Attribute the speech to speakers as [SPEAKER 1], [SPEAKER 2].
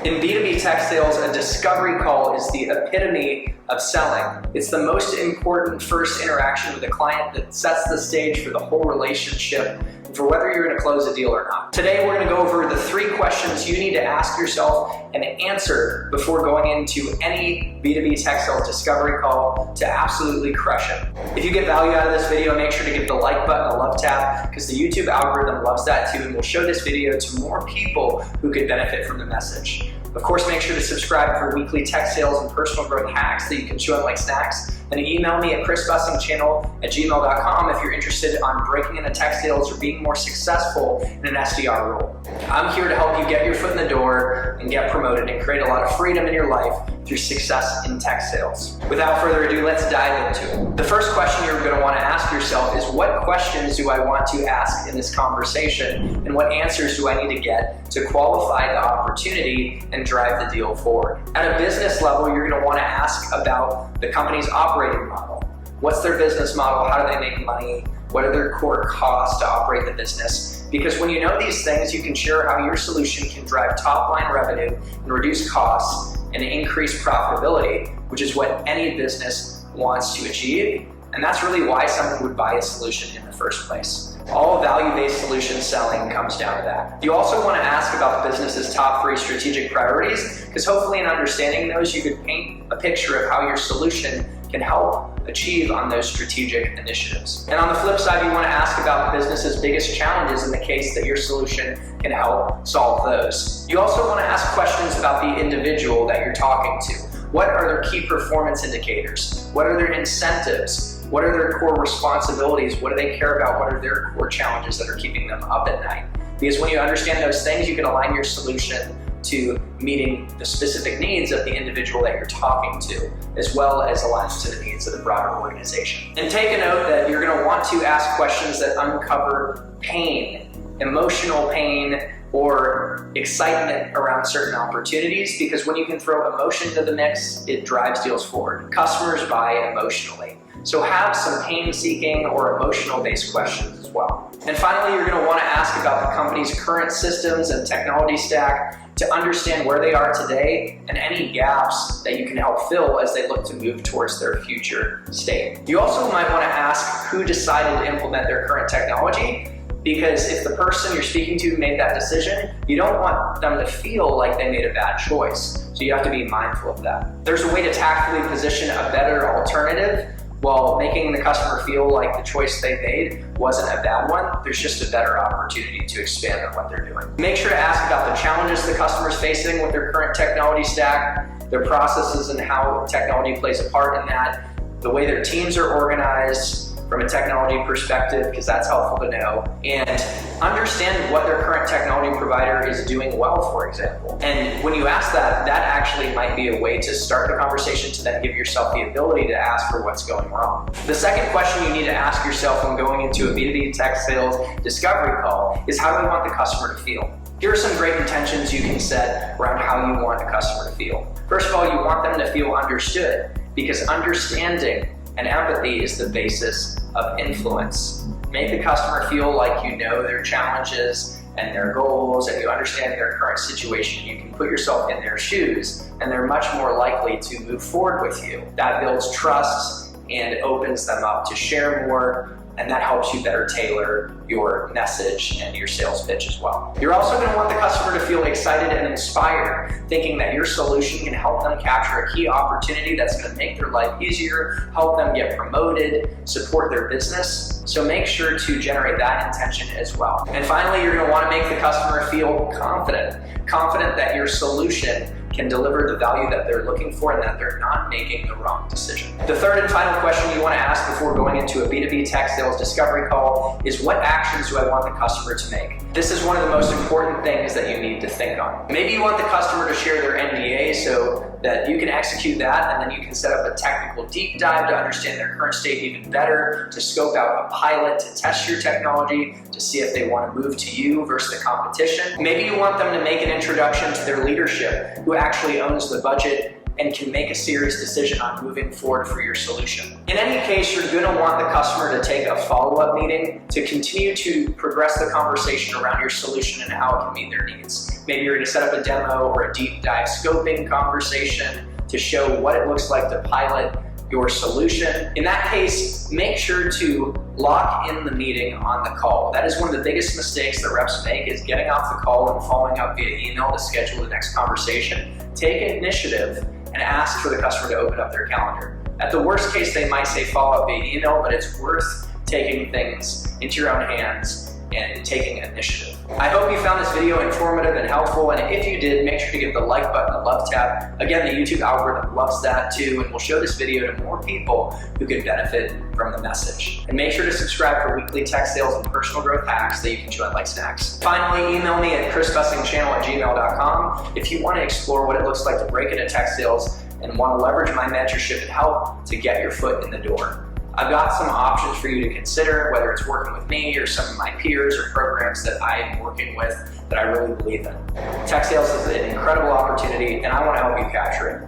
[SPEAKER 1] In B2B tech sales, a discovery call is the epitome of selling. It's the most important first interaction with a client that sets the stage for the whole relationship and for whether you're going to close a deal or not. Today, we're going to go over the 3 questions you need to ask yourself and answer before going into any B2B tech sales discovery call to absolutely crush it. If you get value out of this video, make sure to give the like button a love tap, because the YouTube algorithm loves that too and will show this video to more people who could benefit from the message. Of course, make sure to subscribe for weekly tech sales and personal growth hacks that you can chew on like snacks. And email me at chrisbussingchannel@gmail.com if you're interested on breaking into tech sales or being more successful in an SDR role. I'm here to help you get your foot in the door and get promoted and create a lot of freedom in your life through success in tech sales. Without further ado, let's dive into it. The first question you're going to want to ask yourself is, what questions do I want to ask in this conversation, and what answers do I need to get to qualify the opportunity and drive the deal forward? At a business level, you're going to want to ask about the company's operating model. What's their business model? How do they make money? What are their core costs to operate the business? Because when you know these things, you can share how your solution can drive top-line revenue and reduce costs and increase profitability, which is what any business wants to achieve. And that's really why someone would buy a solution in the first place. All value-based solution selling comes down to that. You also want to ask about the business's top 3 strategic priorities, because hopefully in understanding those, you could paint a picture of how your solution can help achieve on those strategic initiatives. And on the flip side, you want to ask about the business's biggest challenges in the case that your solution can help solve those. You also want to ask questions about the individual that you're talking to. What are their key performance indicators? What are their incentives? What are their core responsibilities? What do they care about? What are their core challenges that are keeping them up at night? Because when you understand those things, you can align your solution to meeting the specific needs of the individual that you're talking to, as well as aligns to the needs of the broader organization. And take a note that you're going to want to ask questions that uncover pain, emotional pain, or excitement around certain opportunities, because when you can throw emotion into the mix, it drives deals forward. Customers buy emotionally. So have some pain-seeking or emotional-based questions as well. And finally, you're going to want to ask about the company's current systems and technology stack to understand where they are today and any gaps that you can help fill as they look to move towards their future state. You also might want to ask who decided to implement their current technology, because if the person you're speaking to made that decision, you don't want them to feel like they made a bad choice. So you have to be mindful of that. There's a way to tactfully position a better alternative while making the customer feel like the choice they made wasn't a bad one. There's just a better opportunity to expand on what they're doing. Make sure to ask about the challenges the customer's facing with their current technology stack, their processes and how technology plays a part in that, the way their teams are organized from a technology perspective, because that's helpful to know, and understand what their current technology provider is doing well, for example. And when you ask that, that actually might be a way to start the conversation to then give yourself the ability to ask for what's going wrong. The second question you need to ask yourself when going into a B2B tech sales discovery call is, how do I want the customer to feel? Here are some great intentions you can set around how you want the customer to feel. First of all, you want them to feel understood, because understanding and empathy is the basis of influence. Make the customer feel like you know their challenges and their goals, and you understand their current situation. You can put yourself in their shoes, and they're much more likely to move forward with you. That builds trust and opens them up to share more, and that helps you better tailor your message and your sales pitch as well. You're also going to want the customer to feel excited and inspired, thinking that your solution can help them capture a key opportunity that's going to make their life easier, help them get promoted, support their business. So make sure to generate that intention as well. And finally, you're going to want to make the customer feel confident that your solution can deliver the value that they're looking for and that they're not making the wrong decision. The third and final question you want to ask before going into a B2B tech sales discovery call is, what actions do I want the customer to make? This is one of the most important things that you need to think on. Maybe you want the customer to share their NDA so that you can execute that, and then you can set up a technical deep dive to understand their current state even better, to scope out a pilot to test your technology, to see if they want to move to you versus the competition. Maybe you want them to make an introduction to their leadership, who actually owns the budget and can make a serious decision on moving forward for your solution. In any case, you're going to want the customer to take a follow-up meeting to continue to progress the conversation around your solution and how it can meet their needs. Maybe you're going to set up a demo or a deep dive scoping conversation to show what it looks like to pilot your solution. In that case, make sure to lock in the meeting on the call. That is one of the biggest mistakes that reps make, is getting off the call and following up via email to schedule the next conversation. Take initiative and ask for the customer to open up their calendar. At the worst case, they might say follow up via email, but it's worth taking things into your own hands and taking initiative. I hope you found this video informative and helpful, and if you did, make sure to give the like button a love tap. Again, the YouTube algorithm loves that too, and will show this video to more people who could benefit from the message. And make sure to subscribe for weekly tech sales and personal growth hacks that you can enjoy like snacks. Finally, email me at chrisbussingchannel@gmail.com if you want to explore what it looks like to break into tech sales and want to leverage my mentorship and help to get your foot in the door. I've got some options for you to consider, whether it's working with me or some of my peers or programs that I am working with that I really believe in. Tech sales is an incredible opportunity, and I want to help you capture it.